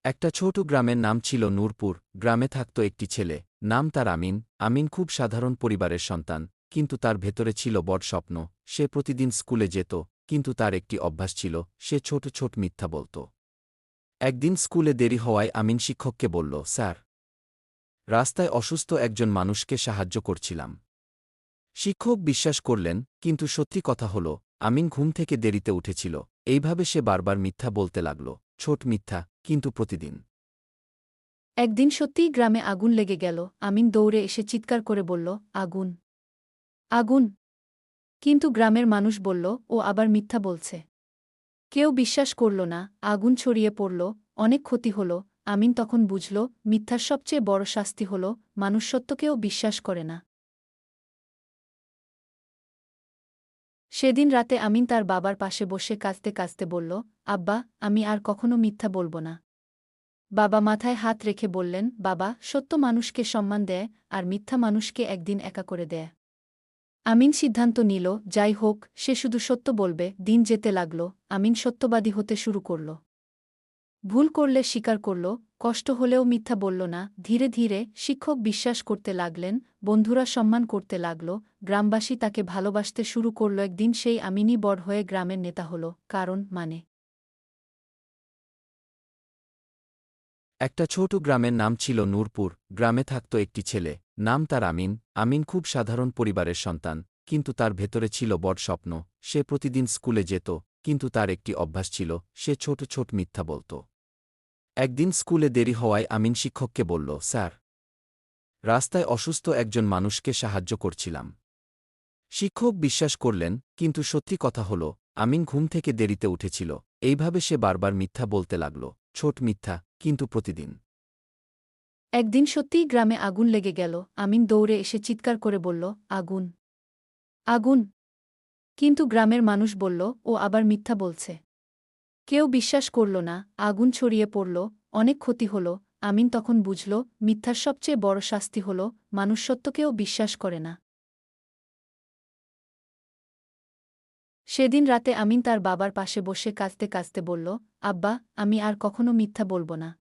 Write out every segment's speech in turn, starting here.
একটা ছোট গ্রামের নাম ছিল নূরপুর। গ্রামে থাকত একটি ছেলে, নাম তার আমিন। আমিন খুব সাধারণ পরিবারের সন্তান, কিন্তু তার ভেতরে ছিল বড় স্বপ্ন। সে প্রতিদিন স্কুলে যেত, কিন্তু তার একটি অভ্যাস ছিল, সে ছোট ছোট মিথ্যা বলত। একদিন স্কুলে দেরি হওয়ায় আমিন শিক্ষককে বলল, স্যার, রাস্তায় অসুস্থ একজন মানুষকে সাহায্য করছিলাম। শিক্ষক বিশ্বাস করলেন, কিন্তু সত্যি কথা হল, আমিন ঘুম থেকে দেরিতে উঠেছিল। এইভাবে সে বারবার মিথ্যা বলতে লাগল, ছোট মিথ্যা, কিন্তু প্রতিদিন। একদিন সত্যিই গ্রামে আগুন লেগে গেল। আমিন দৌড়ে এসে চিৎকার করে বলল, আগুন, আগুন! কিন্তু গ্রামের মানুষ বলল, ও আবার মিথ্যা বলছে। কেউ বিশ্বাস করল না। আগুন ছড়িয়ে পড়ল, অনেক ক্ষতি হল। আমিন তখন বুঝল, মিথ্যার সবচেয়ে বড় শাস্তি হল মানুষ সত্যকেও বিশ্বাস করে না। সেদিন রাতে আমিন তার বাবার পাশে বসে কাঁদতে কাঁদতে বলল, আব্বা, আমি আর কখনো মিথ্যা বলব না। বাবা মাথায় হাত রেখে বললেন, বাবা, সত্য মানুষকে সম্মান দেয়, আর মিথ্যা মানুষকে একদিন একা করে দেয়। আমিন সিদ্ধান্ত নিল, যাই হোক, সে শুধু সত্য বলবে। দিন যেতে লাগল, আমিন সত্যবাদী হতে শুরু করল। ভুল করলে স্বীকার করল, কষ্ট হলেও মিথ্যা বলল না। ধীরে ধীরে শিক্ষক বিশ্বাস করতে লাগলেন, বন্ধুরা সম্মান করতে লাগল, গ্রামবাসী তাকে ভালোবাসতে শুরু করল। একদিন সেই আমিনই বড় হয়ে গ্রামের নেতা হল। কারণ একটা ছোট গ্রামের নাম ছিল নূরপুর। গ্রামে থাকত একটি ছেলে, নাম তার আমিন। আমিন খুব সাধারণ পরিবারের সন্তান, কিন্তু তার ভেতরে ছিল বড় স্বপ্ন। সে প্রতিদিন স্কুলে যেত, কিন্তু তার একটি অভ্যাস ছিল, সে ছোট ছোট মিথ্যা বলত। একদিন স্কুলে দেরি হওয়ায় আমিন শিক্ষককে বলল, স্যার, রাস্তায় অসুস্থ একজন মানুষকে সাহায্য করছিলাম। শিক্ষক বিশ্বাস করলেন, কিন্তু সত্যি কথা হল, আমিন ঘুম থেকে দেরিতে উঠেছিল। এইভাবে সে বারবার মিথ্যা বলতে লাগল, ছোট মিথ্যা, কিন্তু প্রতিদিন। একদিন সত্যিই গ্রামে আগুন লেগে গেল। আমিন দৌড়ে এসে চিৎকার করে বলল, আগুন, আগুন! কিন্তু গ্রামের মানুষ বলল, ও আবার মিথ্যা বলছে। কেউ বিশ্বাস করল না। আগুন ছড়িয়ে পড়ল, অনেক ক্ষতি হল। আমিন তখন বুঝল, মিথ্যার সবচেয়ে বড় শাস্তি হল মানুষ সত্যকেও বিশ্বাস করে না। সেদিন রাতে আমিন তার বাবার পাশে বসে কাঁদতে কাঁদতে বলল, আব্বা, আমি আর কখনো মিথ্যা বলব না।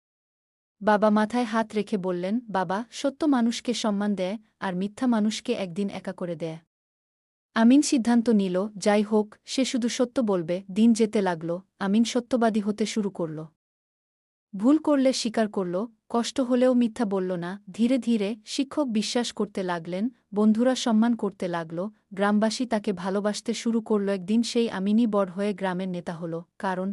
বাবা মাথায় হাত রেখে বললেন, বাবা, সত্য মানুষকে সম্মান দেয়, আর মিথ্যা মানুষকে একদিন একা করে দেয়। আমিন সিদ্ধান্ত নিল, যাই হোক, সে শুধু সত্য বলবে। দিন যেতে লাগল, আমিন সত্যবাদী হতে শুরু করল। ভুল করলে স্বীকার করল, কষ্ট হলেও মিথ্যা বলল না। ধীরে ধীরে শিক্ষক বিশ্বাস করতে লাগলেন, বন্ধুরা সম্মান করতে লাগল, গ্রামবাসী তাকে ভালোবাসতে শুরু করল। একদিন সেই আমিনই বড় হয়ে গ্রামের নেতা হল। কারণ